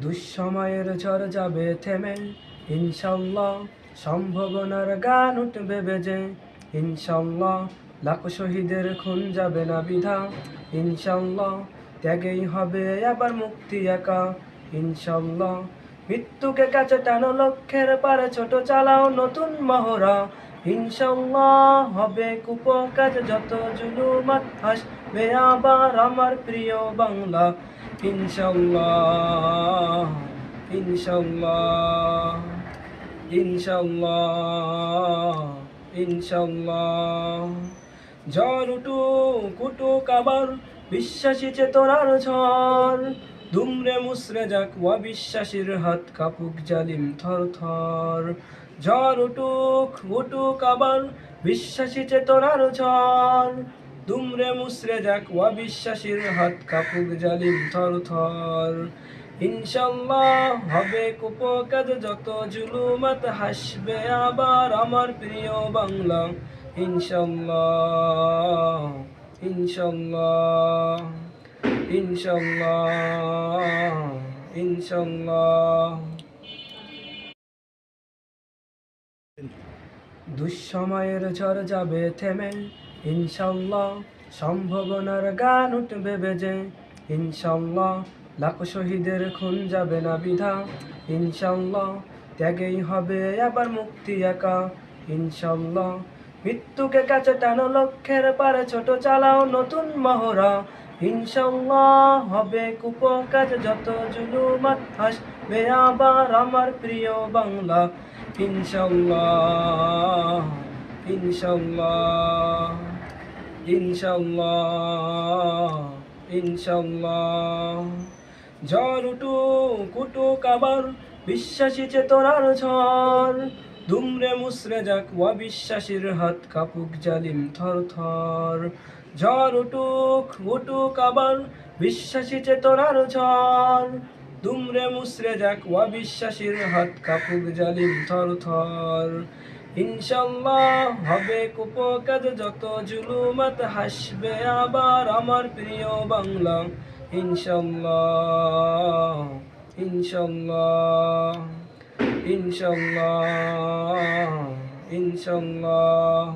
দুঃসময়ের ঝড় যাবে থেমে, ইনশাল্লাহ সম্ভাবনার গান উঠবে বেজে। ইনশাল্লাহ লাখো শহীদের খুন যাবে না বিধা। ইনশাল্লাহ ত্যাগেই হবে আবার মুক্তি একা। ইনশাল্লাহ মৃত্যুকে কাছে টানো, লক্ষ্যের পারে ছোট চালাও নতুন মহড়া। ইনশাল্লাহ হবে কুপকাজ যত জুলুমাত, হাসবে আবার আমার প্রিয় বাংলা। ইনশাল্লাহ ইনশাল্লাহ ইনশাল্লাহ ইনশাল্লাহ। ঝড় উঠুক উঠুক আবার বিশ্বাসী চেতনার ঝড়, দুমড়ে মুসরে যাক অবিশ্বাসীর হাত, কাপুক জালিম থর থর। ঝড় উঠুক উঠুক আবার বিশ্বাসী চেতনার ঝড়, দুমড়ে মুসরে যাক অবিশ্বাসীর হাত, কাপুক জালিম থর থর। ইনশাল্লাহ হবে কুপকাজ যত জুলুমাত, হাসবে আবার আমার প্রিয় বাংলা। ইনশাল্লাহ ইনশাল্লাহ ইনশাল্লাহ ইনশাল্লাহ। দুঃসময়ের ঝড় যাবে থেমে, ইনশাল্লাহ সম্ভাবনার গান উঠবে বেজে। ইনশাল্লাহ লাখো শহীদের খুন যাবে না বিধা। ইনশাল্লাহ ত্যাগেই হবে আবার মুক্তি একা। ইনশাল্লাহ মৃত্যুকে কাছে টানো, লক্ষ্যের পারে ছোট চালাও নতুন মহড়া। ইনশাল্লাহ হবে কুপকাজ যত জুলুমাত, হাসবে আবার আমার প্রিয় বাংলা। ইনশাল্লাহ ইনশাল্লাহ ইনশাল্লাহ ইনশাল্লাহ। ঝড় উঠুক উঠুক আবার বিশ্বাসী চেতনার ঝড়, দুমড়ে মুসরে যাক অবিশ্বাসীর হাত, কাপুক জালিম থর থর। ঝড় উঠুক উঠুক আবার বিশ্বাসী চেতনার ঝড়, দুমড়ে মুসরে যাক অবিশ্বাসীর হাত, কাপুক জালিম থর থর। ইনশাল্লাহ হবে কুপকাজ যত জুলুমাত, হাসবে আবার আমার প্রিয় বাংলা। ইনশাল্লাহ ইনশাল্লাহ ইনশাল্লাহ ইনশাল্লাহ।